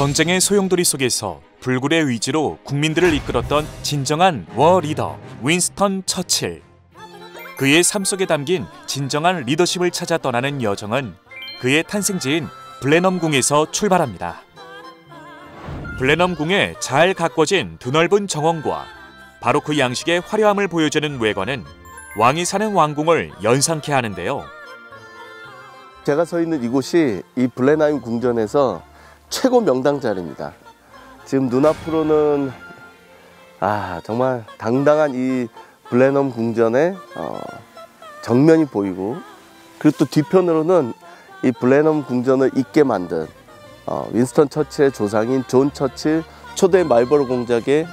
전쟁의 소용돌이 속에서 불굴의 의지로 국민들을 이끌었던 진정한 워 리더 윈스턴 처칠. 그의 삶 속에 담긴 진정한 리더십을 찾아 떠나는 여정은 그의 탄생지인 블레넘궁에서 출발합니다. 블레넘궁의 잘 가꿔진 드넓은 정원과 바로 그 양식의 화려함을 보여주는 외관은 왕이 사는 왕궁을 연상케 하는데요. 제가 서 있는 이곳이 이 블렌하임 궁전에서 최고 명당 자리입니다. 지금 눈앞으로는 정말 당당한 이 블렌엄 궁전의 정면이 보이고, 그리고 또 뒤편으로는 이 블렌엄 궁전을 잇게 만든 윈스턴 처칠의 조상인 존 처칠 초대 말버로 공작의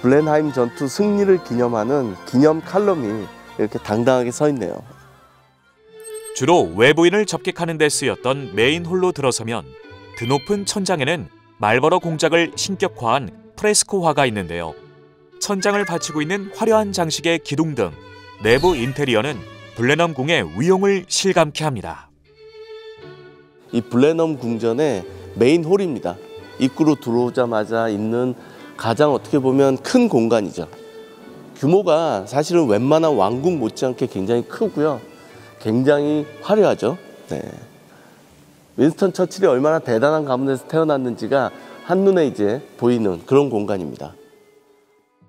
블렌하임 전투 승리를 기념하는 기념 칼럼이 이렇게 당당하게 서 있네요. 주로 외부인을 접객하는 데 쓰였던 메인 홀로 들어서면 드높은 천장에는 말버러 공작을 신격화한 프레스코화가 있는데요. 천장을 받치고 있는 화려한 장식의 기둥 등 내부 인테리어는 블렌엄 궁의 위용을 실감케 합니다. 이 블렌엄 궁전의 메인 홀입니다. 입구로 들어오자마자 있는 가장 어떻게 보면 큰 공간이죠. 규모가 사실은 웬만한 왕궁 못지않게 굉장히 크고요. 굉장히 화려하죠. 네. 윈스턴 처칠이 얼마나 대단한 가문에서 태어났는지가 한눈에 이제 보이는 그런 공간입니다.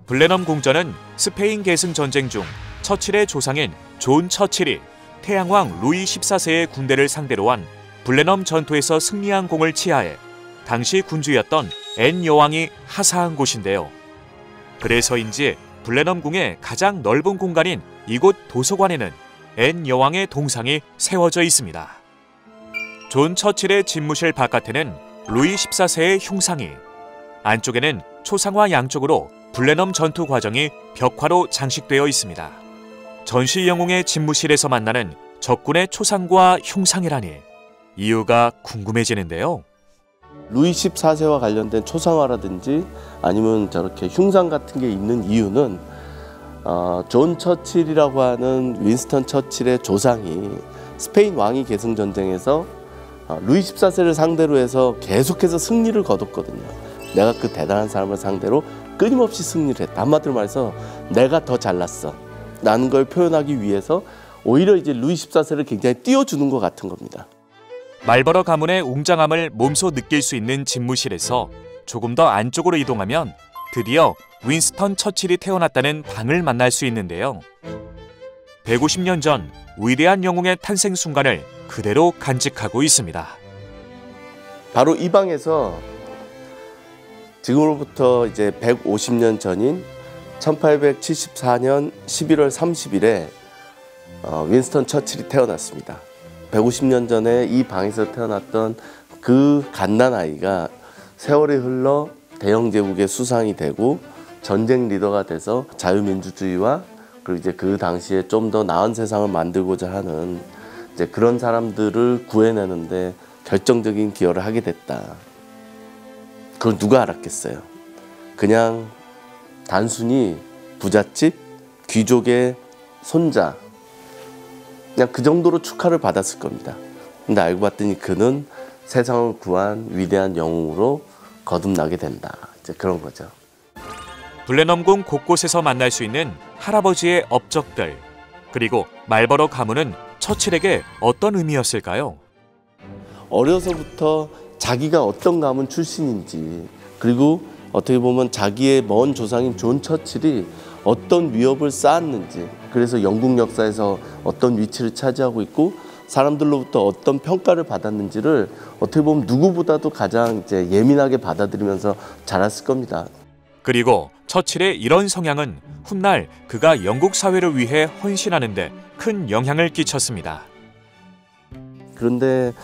블렌엄 궁전은 스페인 계승 전쟁 중 처칠의 조상인 존 처칠이 태양왕 루이 14세의 군대를 상대로 한 블렌엄 전투에서 승리한 공을 치하해 당시 군주였던 앤 여왕이 하사한 곳인데요. 그래서인지 블렌엄 궁의 가장 넓은 공간인 이곳 도서관에는 앤 여왕의 동상이 세워져 있습니다. 존 처칠의 집무실 바깥에는 루이 14세의 흉상이, 안쪽에는 초상화 양쪽으로 블렌엄 전투 과정이 벽화로 장식되어 있습니다. 전시 영웅의 집무실에서 만나는 적군의 초상과 흉상이라니 이유가 궁금해지는데요. 루이 14세와 관련된 초상화라든지 아니면 저렇게 흉상 같은 게 있는 이유는 존 처칠이라고 하는 윈스턴 처칠의 조상이 스페인 왕위 계승 전쟁에서 루이 14세를 상대로 해서 계속해서 승리를 거뒀거든요. 내가 그 대단한 사람을 상대로 끊임없이 승리를 했다. 한마디로 말해서 내가 더 잘났어 라는 걸 표현하기 위해서 오히려 이제 루이 14세를 굉장히 띄워주는 것 같은 겁니다. 말버러 가문의 웅장함을 몸소 느낄 수 있는 집무실에서 조금 더 안쪽으로 이동하면 드디어 윈스턴 처칠이 태어났다는 방을 만날 수 있는데요. 150년 전 위대한 영웅의 탄생 순간을 그대로 간직하고 있습니다. 바로 이 방에서 지금으로부터 이제 150년 전인 1874년 11월 30일에 윈스턴 처칠이 태어났습니다. 150년 전에 이 방에서 태어났던 그 갓난아이가 세월이 흘러 대영 제국의 수상이 되고 전쟁 리더가 돼서 자유민주주의와 그리고 이제 그 당시에 좀 더 나은 세상을 만들고자 하는 이제 그런 사람들을 구해내는데 결정적인 기여를 하게 됐다. 그걸 누가 알았겠어요. 그냥 단순히 부잣집 귀족의 손자, 그냥 그 정도로 축하를 받았을 겁니다. 근데 알고 봤더니 그는 세상을 구한 위대한 영웅으로 거듭나게 된다. 이제 그런 거죠. 블렌엄궁 곳곳에서 만날 수 있는 할아버지의 업적들, 그리고 말버러 가문은 처칠에게 어떤 의미였을까요? 어려서부터 자기가 어떤 가문 출신인지, 그리고 어떻게 보면 자기의 먼 조상인 존 처칠이 어떤 위협을 쌓았는지, 그래서 영국 역사에서 어떤 위치를 차지하고 있고 사람들로부터 어떤 평가를 받았는지를 어떻게 보면 누구보다도 가장 이제 예민하게 받아들이면서 자랐을 겁니다. 그리고 처칠의 이런 성향은 훗날 그가 영국 사회를 위해 헌신하는 데 큰 영향을 끼쳤습니다. 그런데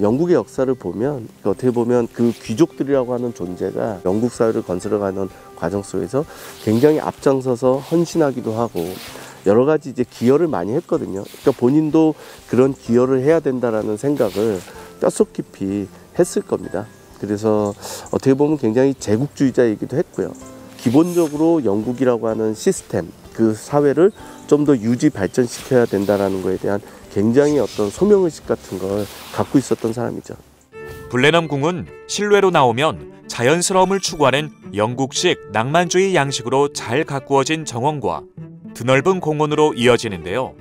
영국의 역사를 보면 어떻게 보면 그 귀족들이라고 하는 존재가 영국 사회를 건설해가는 과정 속에서 굉장히 앞장서서 헌신하기도 하고 여러 가지 이제 기여를 많이 했거든요. 그러니까 본인도 그런 기여를 해야 된다라는 생각을 뼛속 깊이 했을 겁니다. 그래서 어떻게 보면 굉장히 제국주의자이기도 했고요. 기본적으로 영국이라고 하는 시스템, 그 사회를 좀 더 유지 발전시켜야 된다라는 거에 대한 굉장히 어떤 소명의식 같은 걸 갖고 있었던 사람이죠. 블레넘 궁은 실외로 나오면 자연스러움을 추구하는 영국식 낭만주의 양식으로 잘 가꾸어진 정원과 드넓은 공원으로 이어지는데요.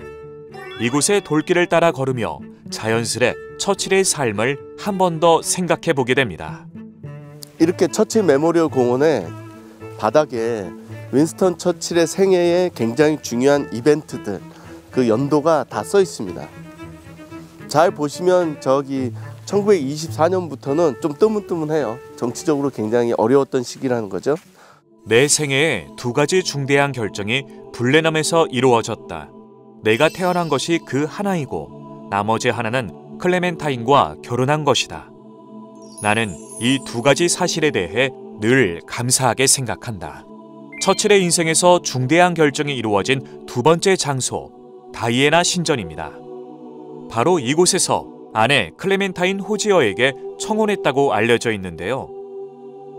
이곳의 돌길을 따라 걸으며 자연스레 처칠의 삶을 한 번 더 생각해 보게 됩니다. 이렇게 처칠 메모리얼 공원의 바닥에 윈스턴 처칠의 생애에 굉장히 중요한 이벤트들, 그 연도가 다 써 있습니다. 잘 보시면 저기 1924년부터는 좀 뜨문뜨문해요. 정치적으로 굉장히 어려웠던 시기라는 거죠. 내 생애에 두 가지 중대한 결정이 블레넘에서 이루어졌다. 내가 태어난 것이 그 하나이고 나머지 하나는 클레멘타인과 결혼한 것이다. 나는 이 두 가지 사실에 대해 늘 감사하게 생각한다. 처칠의 인생에서 중대한 결정이 이루어진 두 번째 장소, 다이애나 신전입니다. 바로 이곳에서 아내 클레멘타인 호지어에게 청혼했다고 알려져 있는데요.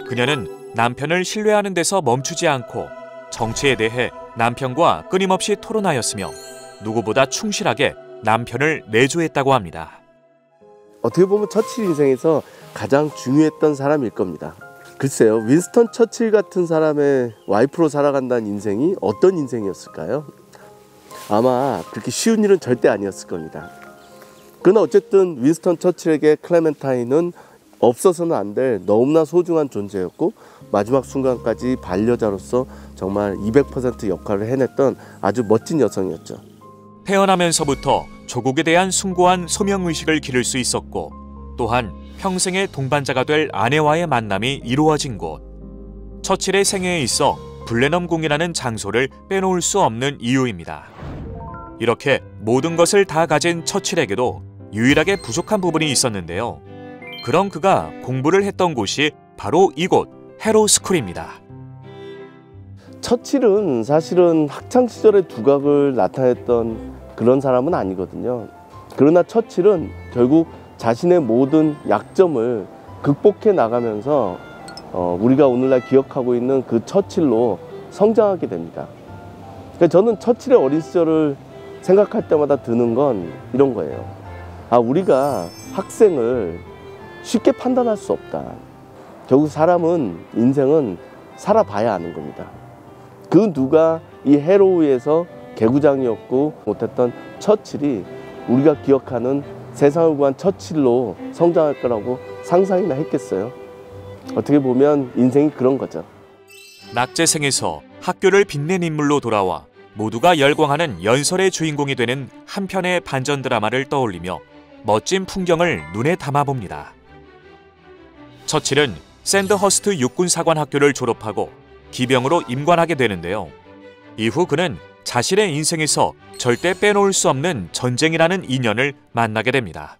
그녀는 남편을 신뢰하는 데서 멈추지 않고 정치에 대해 남편과 끊임없이 토론하였으며 누구보다 충실하게 남편을 내조했다고 합니다. 어떻게 보면 처칠 인생에서 가장 중요했던 사람일 겁니다. 글쎄요, 윈스턴 처칠 같은 사람의 와이프로 살아간다는 인생이 어떤 인생이었을까요? 아마 그렇게 쉬운 일은 절대 아니었을 겁니다. 그러나 어쨌든 윈스턴 처칠에게 클레멘타인은 없어서는 안 될 너무나 소중한 존재였고 마지막 순간까지 반려자로서 정말 200% 역할을 해냈던 아주 멋진 여성이었죠. 태어나면서부터 조국에 대한 숭고한 소명의식을 기를 수 있었고 또한 평생의 동반자가 될 아내와의 만남이 이루어진 곳. 처칠의 생애에 있어 블레넘 궁이라는 장소를 빼놓을 수 없는 이유입니다. 이렇게 모든 것을 다 가진 처칠에게도 유일하게 부족한 부분이 있었는데요. 그런 그가 공부를 했던 곳이 바로 이곳 해로스쿨입니다. 처칠은 사실은 학창시절의 두각을 나타냈던 그런 사람은 아니거든요. 그러나 처칠은 결국 자신의 모든 약점을 극복해 나가면서 우리가 오늘날 기억하고 있는 그 처칠로 성장하게 됩니다. 그러니까 저는 처칠의 어린 시절을 생각할 때마다 드는 건 이런 거예요. 우리가 학생을 쉽게 판단할 수 없다. 결국 사람은, 인생은 살아봐야 아는 겁니다. 그 누가 이 해로우에서 개구장이었고 못했던 처칠이 우리가 기억하는 세상을 구한 처칠로 성장할 거라고 상상이나 했겠어요? 어떻게 보면 인생이 그런 거죠. 낙제생에서 학교를 빛낸 인물로 돌아와 모두가 열광하는 연설의 주인공이 되는 한 편의 반전 드라마를 떠올리며 멋진 풍경을 눈에 담아봅니다. 처칠은 샌드허스트 육군사관학교를 졸업하고 기병으로 임관하게 되는데요. 이후 그는 자신의 인생에서 절대 빼놓을 수 없는 전쟁이라는 인연을 만나게 됩니다.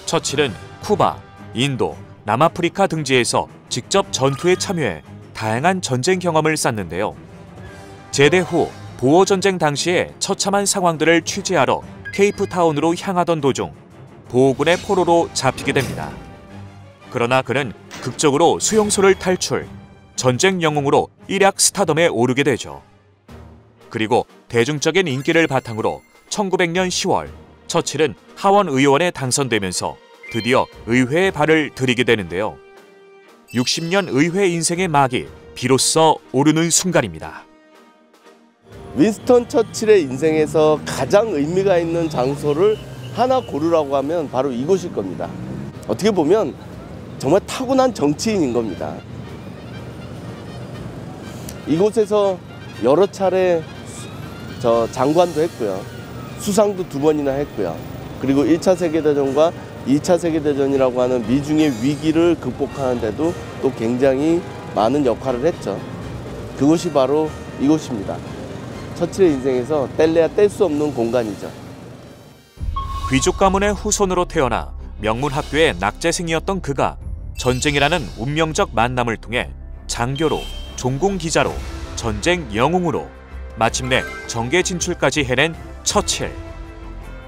처칠은 쿠바, 인도, 남아프리카 등지에서 직접 전투에 참여해 다양한 전쟁 경험을 쌓는데요. 제대 후 보어전쟁 당시의 처참한 상황들을 취재하러 케이프타운으로 향하던 도중 보호군의 포로로 잡히게 됩니다. 그러나 그는 극적으로 수용소를 탈출, 전쟁 영웅으로 일약 스타덤에 오르게 되죠. 그리고 대중적인 인기를 바탕으로 1900년 10월 처칠은 하원 의원에 당선되면서 드디어 의회에 발을 들이게 되는데요. 60년 의회 인생의 막이 비로소 오르는 순간입니다. 윈스턴 처칠의 인생에서 가장 의미가 있는 장소를 하나 고르라고 하면 바로 이곳일 겁니다. 어떻게 보면 정말 타고난 정치인인 겁니다. 이곳에서 여러 차례 장관도 했고요. 수상도 2번이나 했고요. 그리고 1차 세계대전과 2차 세계대전이라고 하는 미중의 위기를 극복하는 데도 또 굉장히 많은 역할을 했죠. 그곳이 바로 이곳입니다. 처칠의 인생에서 뗄래야 뗄 수 없는 공간이죠. 귀족 가문의 후손으로 태어나 명문학교의 낙제생이었던 그가 전쟁이라는 운명적 만남을 통해 장교로, 종군기자로, 전쟁 영웅으로 마침내 정계 진출까지 해낸 처칠.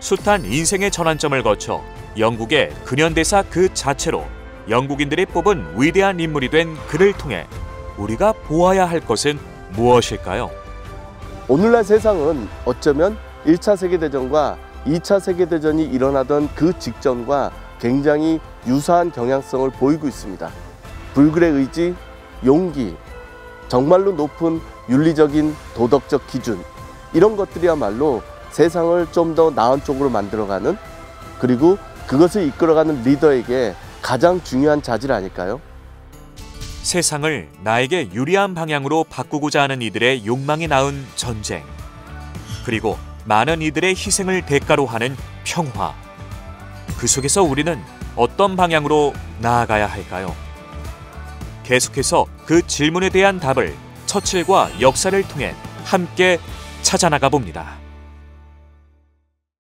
숱한 인생의 전환점을 거쳐 영국의 근현대사 그 자체로 영국인들이 뽑은 위대한 인물이 된 그를 통해 우리가 보아야 할 것은 무엇일까요? 오늘날 세상은 어쩌면 1차 세계대전과 2차 세계대전이 일어나던 그 직전과 굉장히 유사한 경향성을 보이고 있습니다. 불굴의 의지, 용기, 정말로 높은 윤리적인 도덕적 기준, 이런 것들이야말로 세상을 좀 더 나은 쪽으로 만들어가는, 그리고 그것을 이끌어가는 리더에게 가장 중요한 자질 아닐까요? 세상을 나에게 유리한 방향으로 바꾸고자 하는 이들의 욕망이 낳은 전쟁, 그리고 많은 이들의 희생을 대가로 하는 평화. 그 속에서 우리는 어떤 방향으로 나아가야 할까요? 계속해서 그 질문에 대한 답을 처칠과 역사를 통해 함께 찾아나가 봅니다.